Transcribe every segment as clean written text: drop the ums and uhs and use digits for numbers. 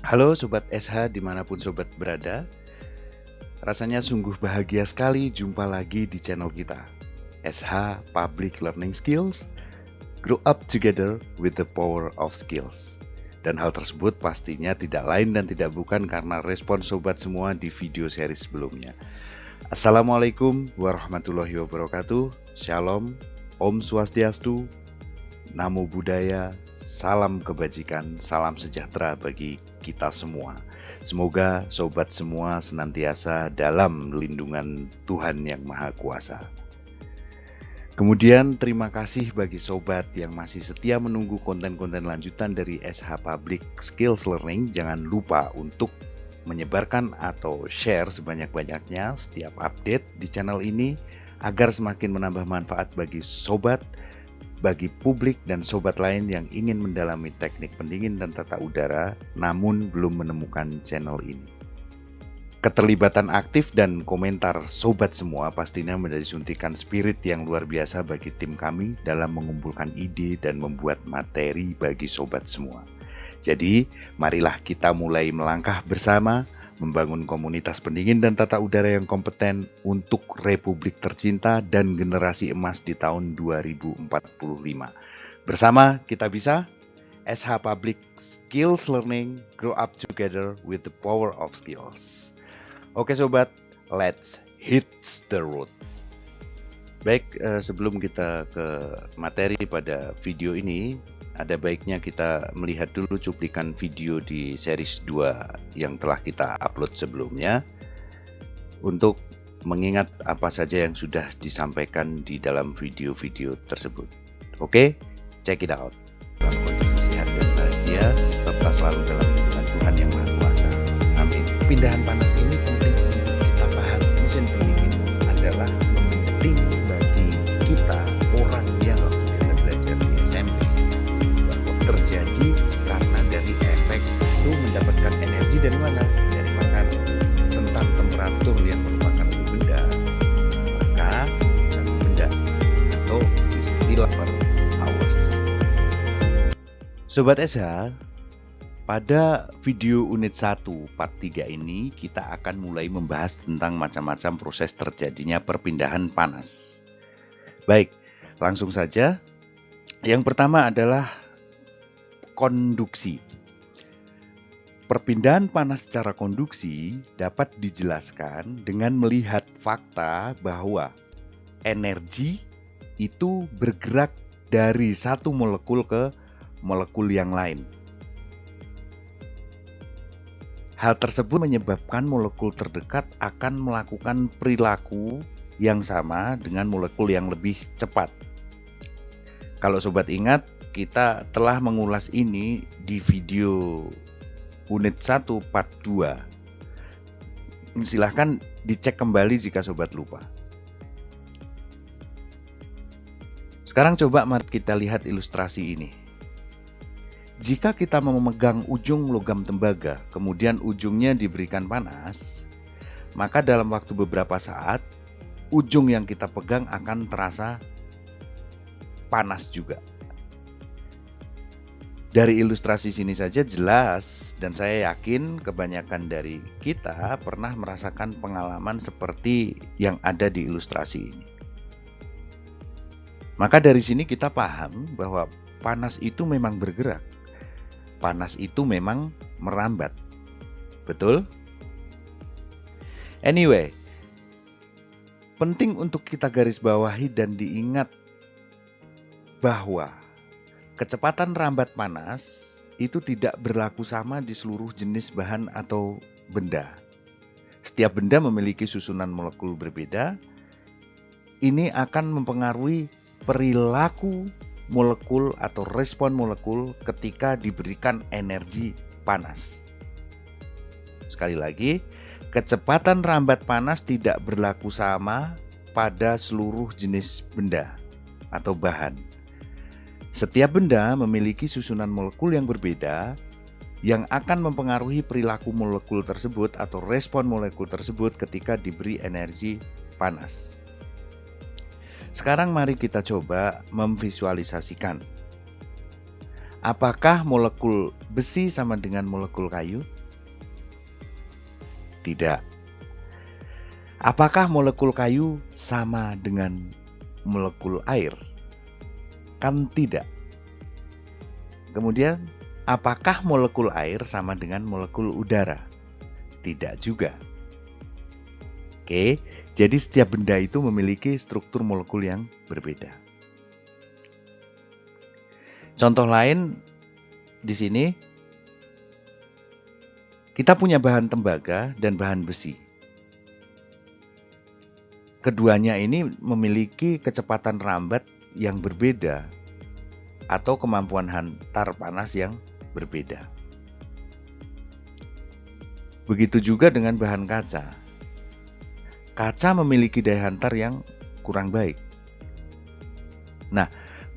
Halo Sobat SH dimanapun Sobat berada. Rasanya sungguh bahagia sekali jumpa lagi di channel kita, SH Public Learning Skills, Grow Up Together with the Power of Skills. Dan hal tersebut pastinya tidak lain dan tidak bukan karena respon Sobat semua di video seri sebelumnya. Assalamualaikum warahmatullahi wabarakatuh. Shalom, Om Swastiastu, Namo Buddhaya, salam kebajikan, salam sejahtera bagi kita semua. Semoga sobat semua senantiasa dalam lindungan Tuhan Yang Maha Kuasa. Kemudian terima kasih bagi sobat yang masih setia menunggu konten-konten lanjutan dari SH Public Skills Learning. Jangan lupa untuk menyebarkan atau share sebanyak-banyaknya setiap update di channel ini agar semakin menambah manfaat bagi sobat, bagi publik dan sobat lain yang ingin mendalami teknik pendingin dan tata udara namun belum menemukan channel ini. Keterlibatan aktif dan komentar sobat semua pastinya menjadi suntikan spirit yang luar biasa bagi tim kami dalam mengumpulkan ide dan membuat materi bagi sobat semua. Jadi, marilah kita mulai melangkah bersama membangun komunitas pendingin dan tata udara yang kompeten untuk Republik tercinta dan generasi emas di tahun 2045. Bersama kita bisa, SH Public Skills Learning, Grow Up Together with the Power of Skills. Oke sobat, let's hit the road. Baik, sebelum kita ke materi pada video ini, ada baiknya kita melihat dulu cuplikan video di series 2 yang telah kita upload sebelumnya untuk mengingat apa saja yang sudah disampaikan di dalam video-video tersebut. Oke, check it out. Dalam kondisi sehat dan bahagia serta selalu dalam lindungan Tuhan Yang Maha Kuasa. Amin. Pindahan panas ini penting untuk kita paham. Mesin pendingin adalah penting bagi kita orang yang sudah belajar di SMP. Terjadi karena dari efek itu mendapatkan energi dari mana? Dari makan. Tentang temperatur yang merupakan benda, maka satu benda atau istilah per hours. Sobat SH, pada video unit 1 part 3 ini kita akan mulai membahas tentang macam-macam proses terjadinya perpindahan panas. Baik, langsung saja. Yang pertama adalah konduksi. Perpindahan panas secara konduksi dapat dijelaskan dengan melihat fakta bahwa energi itu bergerak dari satu molekul ke molekul yang lain. Hal tersebut menyebabkan molekul terdekat akan melakukan perilaku yang sama dengan molekul yang lebih cepat. Kalau sobat ingat, kita telah mengulas ini di video unit 1 part 2. Silahkan dicek kembali jika sobat lupa. Sekarang coba mari kita lihat ilustrasi ini. Jika kita memegang ujung logam tembaga, kemudian ujungnya diberikan panas, maka dalam waktu beberapa saat, ujung yang kita pegang akan terasa panas juga. Dari ilustrasi sini saja jelas, dan saya yakin kebanyakan dari kita pernah merasakan pengalaman seperti yang ada di ilustrasi ini. Maka dari sini kita paham bahwa panas itu memang bergerak. Panas itu memang merambat. Betul? Anyway, penting untuk kita garis bawahi dan diingat bahwa kecepatan rambat panas itu tidak berlaku sama di seluruh jenis bahan atau benda. Setiap benda memiliki susunan molekul berbeda. Ini akan mempengaruhi perilaku molekul atau respon molekul ketika diberikan energi panas. Sekali lagi, kecepatan rambat panas tidak berlaku sama pada seluruh jenis benda atau bahan. Setiap benda memiliki susunan molekul yang berbeda yang akan mempengaruhi perilaku molekul tersebut atau respon molekul tersebut ketika diberi energi panas. Sekarang mari kita coba memvisualisasikan. Apakah molekul besi sama dengan molekul kayu? Tidak. Apakah molekul kayu sama dengan molekul air? Kan tidak. Kemudian, apakah molekul air sama dengan molekul udara? Tidak juga. Oke, jadi setiap benda itu memiliki struktur molekul yang berbeda. Contoh lain di sini, kita punya bahan tembaga dan bahan besi. Keduanya ini memiliki kecepatan rambat yang berbeda atau kemampuan hantar panas yang berbeda. Begitu juga dengan bahan kaca. Kaca memiliki daya hantar yang kurang baik. Nah,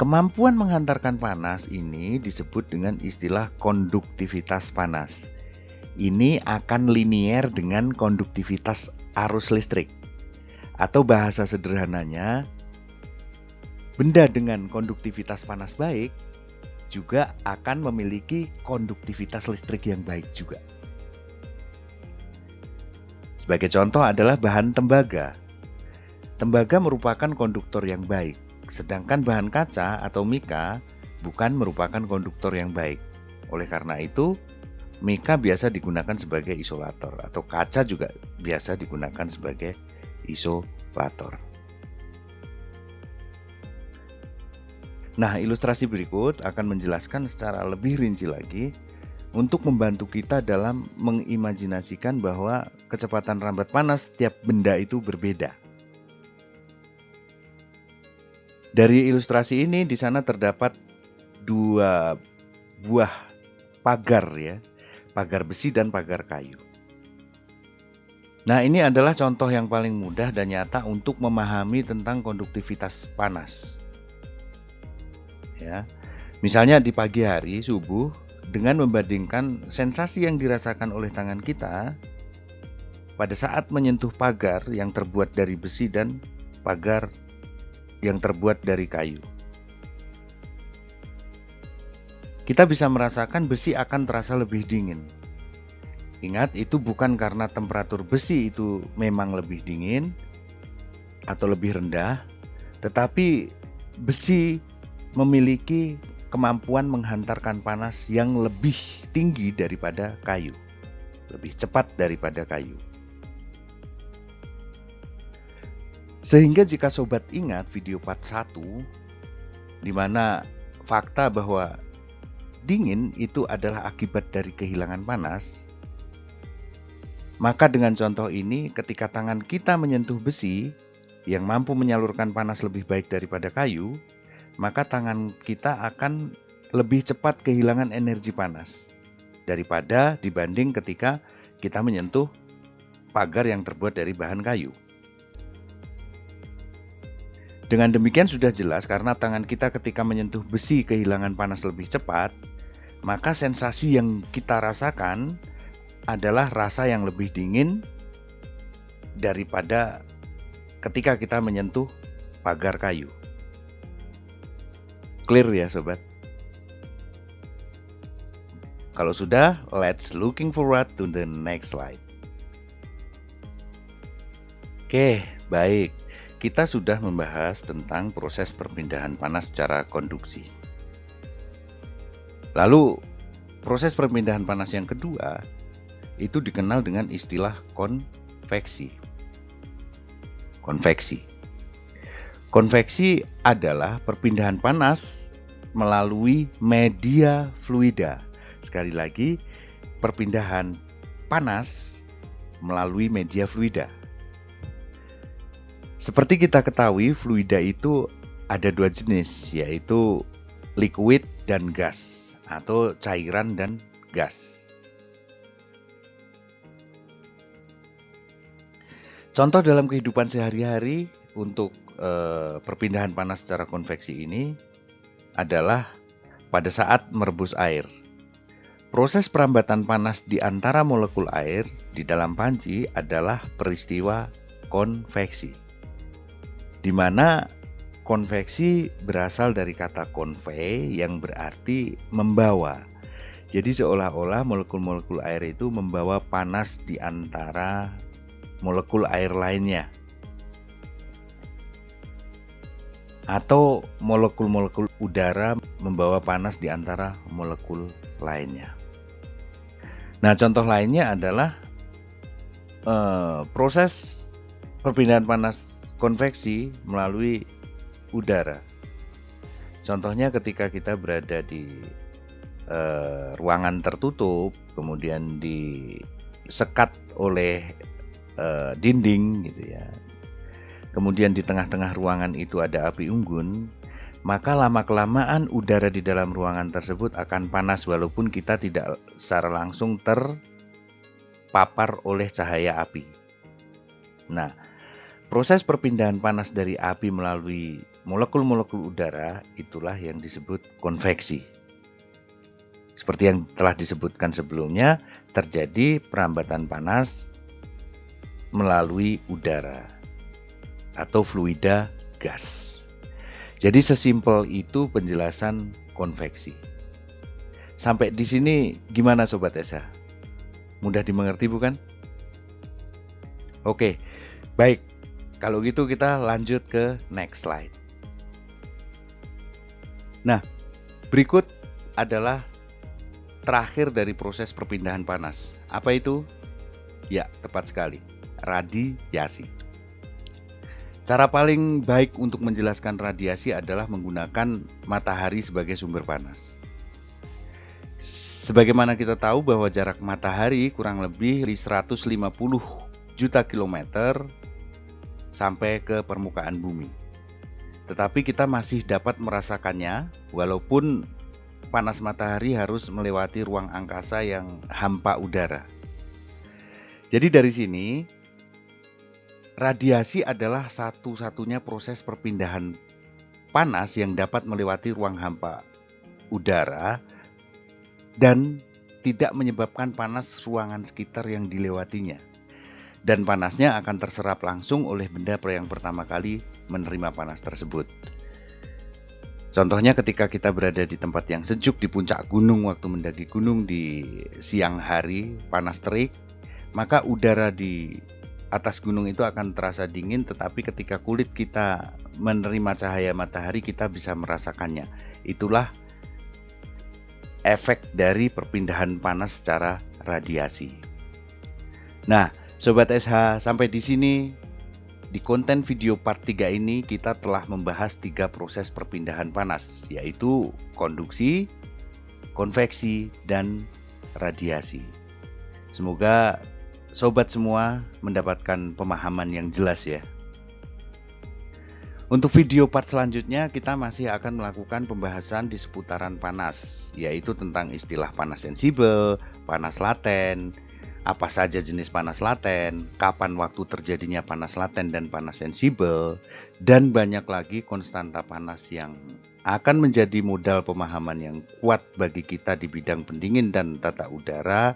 kemampuan menghantarkan panas ini disebut dengan istilah konduktivitas panas. Ini akan linier dengan konduktivitas arus listrik. Atau bahasa sederhananya, benda dengan konduktivitas panas baik juga akan memiliki konduktivitas listrik yang baik juga. Sebagai contoh adalah bahan tembaga. Tembaga merupakan konduktor yang baik, sedangkan bahan kaca atau mika bukan merupakan konduktor yang baik. Oleh karena itu, mika biasa digunakan sebagai isolator atau kaca juga biasa digunakan sebagai isolator. Nah, ilustrasi berikut akan menjelaskan secara lebih rinci lagi untuk membantu kita dalam mengimajinasikan bahwa kecepatan rambat panas setiap benda itu berbeda. Dari ilustrasi ini di sana terdapat dua buah pagar ya, pagar besi dan pagar kayu. Nah, ini adalah contoh yang paling mudah dan nyata untuk memahami tentang konduktivitas panas. Ya. Misalnya di pagi hari subuh, dengan membandingkan sensasi yang dirasakan oleh tangan kita pada saat menyentuh pagar yang terbuat dari besi dan pagar yang terbuat dari kayu. Kita bisa merasakan besi akan terasa lebih dingin. Ingat, itu bukan karena temperatur besi itu memang lebih dingin atau lebih rendah, tetapi besi memiliki kemampuan menghantarkan panas yang lebih tinggi daripada kayu, lebih cepat daripada kayu. Sehingga jika sobat ingat video part 1, di mana fakta bahwa dingin itu adalah akibat dari kehilangan panas, maka dengan contoh ini, ketika tangan kita menyentuh besi yang mampu menyalurkan panas lebih baik daripada kayu, maka tangan kita akan lebih cepat kehilangan energi panas daripada dibanding ketika kita menyentuh pagar yang terbuat dari bahan kayu. Dengan demikian sudah jelas karena tangan kita ketika menyentuh besi kehilangan panas lebih cepat, maka sensasi yang kita rasakan adalah rasa yang lebih dingin daripada ketika kita menyentuh pagar kayu. Clear ya sobat? Kalau sudah, let's looking forward to the next slide. Oke, baik. Kita sudah membahas tentang proses perpindahan panas secara konduksi. Lalu, proses perpindahan panas yang kedua itu dikenal dengan istilah konveksi. Konveksi adalah perpindahan panas melalui media fluida. Sekali lagi, perpindahan panas melalui media fluida. Seperti kita ketahui, fluida itu ada dua jenis, yaitu liquid dan gas, atau cairan dan gas. Contoh dalam kehidupan sehari-hari untuk perpindahan panas secara konveksi ini adalah pada saat merebus air. Proses perambatan panas di antara molekul air di dalam panci adalah peristiwa konveksi, di mana Konveksi berasal dari kata convey yang berarti membawa. Jadi seolah-olah molekul-molekul air itu membawa panas di antara molekul air lainnya. Atau molekul-molekul udara membawa panas di antara molekul lainnya. Nah, contoh lainnya adalah proses perpindahan panas konveksi melalui udara. Contohnya ketika kita berada di ruangan tertutup, kemudian disekat oleh dinding gitu ya. Kemudian di tengah-tengah ruangan itu ada api unggun, maka lama-kelamaan udara di dalam ruangan tersebut akan panas walaupun kita tidak secara langsung terpapar oleh cahaya api. Nah, proses perpindahan panas dari api melalui molekul-molekul udara itulah yang disebut konveksi. Seperti yang telah disebutkan sebelumnya, terjadi perambatan panas melalui udara atau fluida gas. Jadi sesimpel itu penjelasan konveksi. Sampai di sini gimana Sobat SH? Mudah dimengerti bukan? Oke, baik. Kalau gitu kita lanjut ke next slide. Nah, berikut adalah terakhir dari proses perpindahan panas. Apa itu? Ya, tepat sekali. Radiasi. Cara paling baik untuk menjelaskan radiasi adalah menggunakan matahari sebagai sumber panas. Sebagaimana kita tahu bahwa jarak matahari kurang lebih 150 juta kilometer sampai ke permukaan bumi. Tetapi kita masih dapat merasakannya walaupun panas matahari harus melewati ruang angkasa yang hampa udara. Jadi dari sini, radiasi adalah satu-satunya proses perpindahan panas yang dapat melewati ruang hampa udara dan tidak menyebabkan panas ruangan sekitar yang dilewatinya. Dan panasnya akan terserap langsung oleh benda yang pertama kali menerima panas tersebut. Contohnya ketika kita berada di tempat yang sejuk di puncak gunung waktu mendaki gunung di siang hari, panas terik, maka udara di atas gunung itu akan terasa dingin, tetapi ketika kulit kita menerima cahaya matahari kita bisa merasakannya. Itulah efek dari perpindahan panas secara radiasi. Nah, Sobat SH, sampai di sini di konten video part 3 ini kita telah membahas 3 proses perpindahan panas, yaitu konduksi, konveksi, dan radiasi. Semoga Sobat semua mendapatkan pemahaman yang jelas ya. Untuk video part selanjutnya kita masih akan melakukan pembahasan di seputaran panas, yaitu tentang istilah panas sensibel, panas laten, apa saja jenis panas laten, kapan waktu terjadinya panas laten dan panas sensibel, dan banyak lagi konstanta panas yang akan menjadi modal pemahaman yang kuat bagi kita di bidang pendingin dan tata udara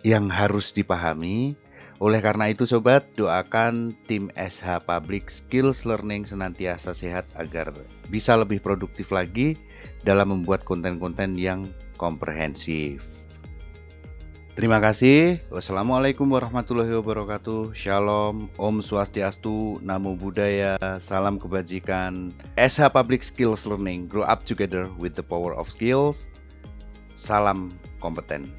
yang harus dipahami. Oleh karena itu Sobat, doakan tim SH Public Skills Learning senantiasa sehat agar bisa lebih produktif lagi dalam membuat konten-konten yang komprehensif. Terima kasih. Wassalamualaikum warahmatullahi wabarakatuh. Shalom, Om Swastiastu, Namo Buddhaya, salam kebajikan. SH Public Skills Learning, grow up together with the power of skills. Salam kompeten.